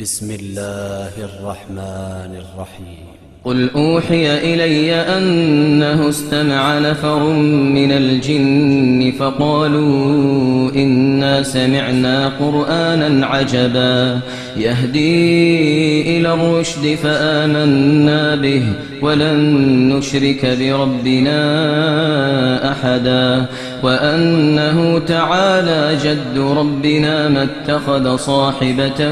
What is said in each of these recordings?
بسم الله الرحمن الرحيم قل أوحي إلي أنه استمع نفر من الجن فقالوا إنا سمعنا قرآنا عجبا يهدي إلى الرشد فآمنا به ولن نشرك بربنا أحدا وأنه تعالى جد ربنا ما اتخذ صاحبة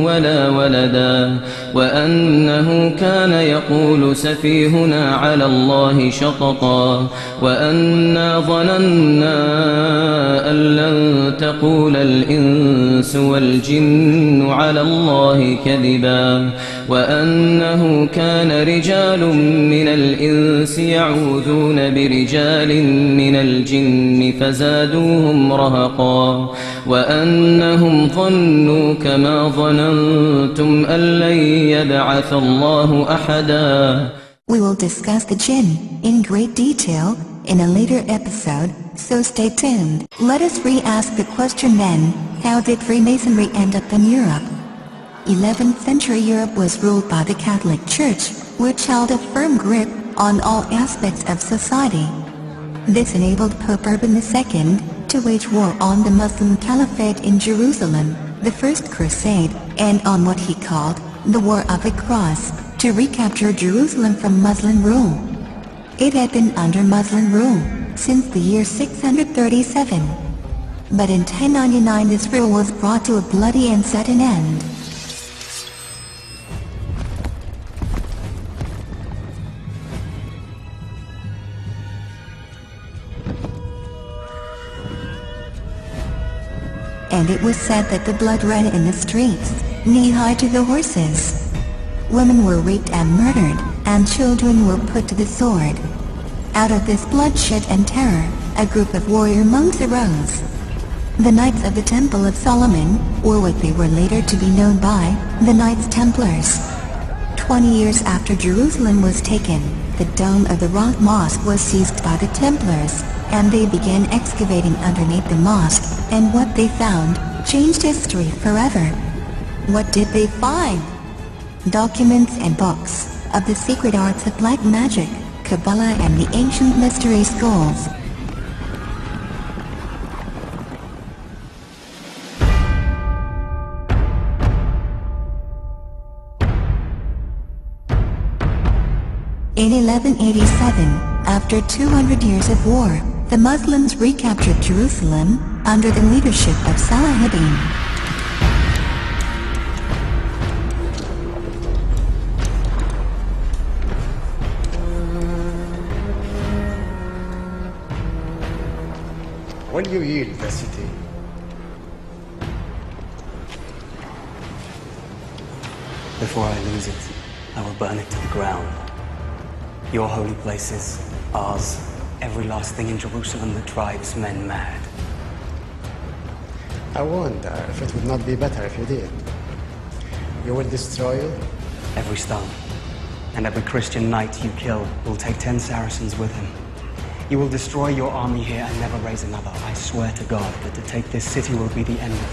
ولا ولدا وأنه كان يقول سفيهنا على الله شططا وأنا ظننا أن لن تقول الإنس والجن على الله كذبا وأنه كان رجال من الإنس يعوذون برجال من الجن فزادوهم رهقا وأنهم ظنوا كما ظننتم أن لن يبعث الله أحدا. We will discuss the jinn in great detail in a later episode, so stay tuned. Let us re-ask the question then, how did Freemasonry end up in Europe? 11th century Europe was ruled by the Catholic Church, which held a firm grip on all aspects of society. This enabled Pope Urban II to wage war on the Muslim Caliphate in Jerusalem, the First Crusade, and on what he called the War of the Cross, to recapture Jerusalem from Muslim rule. It had been under Muslim rule since the year 637. But in 1099 this rule was brought to a bloody and sudden end. And it was said that the blood ran in the streets, knee-high to the horses. Women were raped and murdered, and children were put to the sword. Out of this bloodshed and terror, a group of warrior monks arose. The Knights of the Temple of Solomon, or what they were later to be known by, the Knights Templars. 20 years after Jerusalem was taken, the dome of the Rock Mosque was seized by the Templars, and they began excavating underneath the mosque, and what they found changed history forever. What did they find? Documents and books of the secret arts of black magic, Kabbalah and the ancient mystery schools. In 1187, after 200 years of war, the Muslims recaptured Jerusalem under the leadership of Salahuddin. Will you yield the city? Before I lose it, I will burn it to the ground. Your holy places, ours, every last thing in Jerusalem that drives men mad. I wonder if it would not be better if you did. You will destroy it? Every stone, and every Christian knight you kill will take 10 Saracens with him. You will destroy your army here and never raise another. I swear to God that to take this city will be the end of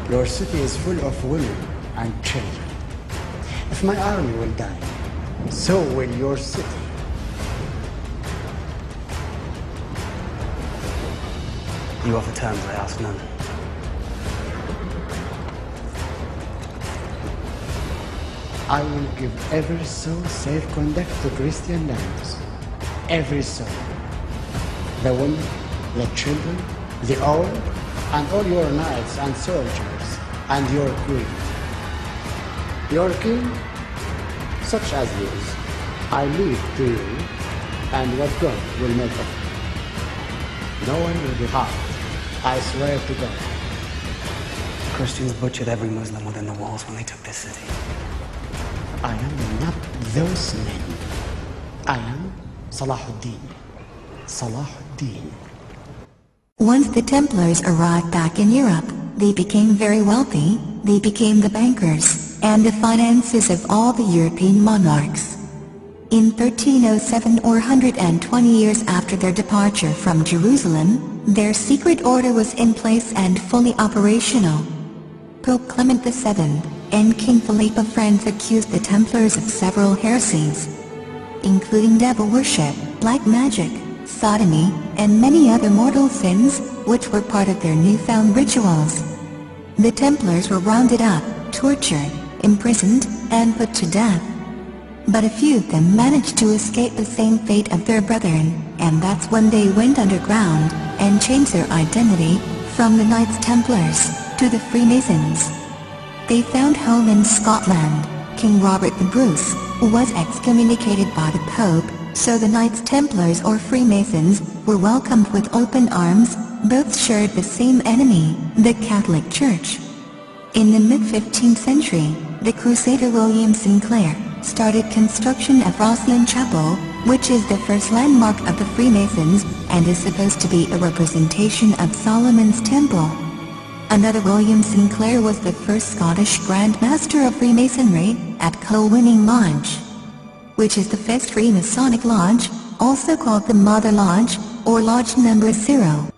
you. Your city is full of women and children. If my army will die, so will your city. You offer terms, I ask none. I will give every soul safe conduct to Christian lands. Every soul. The women, the children, the old, and all your knights and soldiers, and your queen. Your king, such as he is, I leave to you, and what God will make of it. No one will be harmed, I swear to God. Christians butchered every Muslim within the walls when they took this city. I am not those men. I am Salahuddin. Salahuddin. Once the Templars arrived back in Europe, they became very wealthy, they became the bankers, and the finances of all the European monarchs. In 1307, or 120 years after their departure from Jerusalem, their secret order was in place and fully operational. Pope Clement VII and King Philip of France accused the Templars of several heresies, including devil worship, black magic, sodomy, and many other mortal sins, which were part of their newfound rituals. The Templars were rounded up, tortured, imprisoned, and put to death. But a few of them managed to escape the same fate of their brethren, and that's when they went underground and changed their identity from the Knights Templars to the Freemasons. They found home in Scotland. King Robert the Bruce was excommunicated by the Pope, so the Knights Templars or Freemasons were welcomed with open arms. Both shared the same enemy, the Catholic Church. In the mid-15th century, the Crusader William Sinclair started construction of Rosslyn Chapel, which is the first landmark of the Freemasons and is supposed to be a representation of Solomon's Temple. Another William Sinclair was the first Scottish Grand Master of Freemasonry at Colwynning Lodge, which is the first Freemasonic lodge, also called the Mother Lodge, or Lodge Number 0.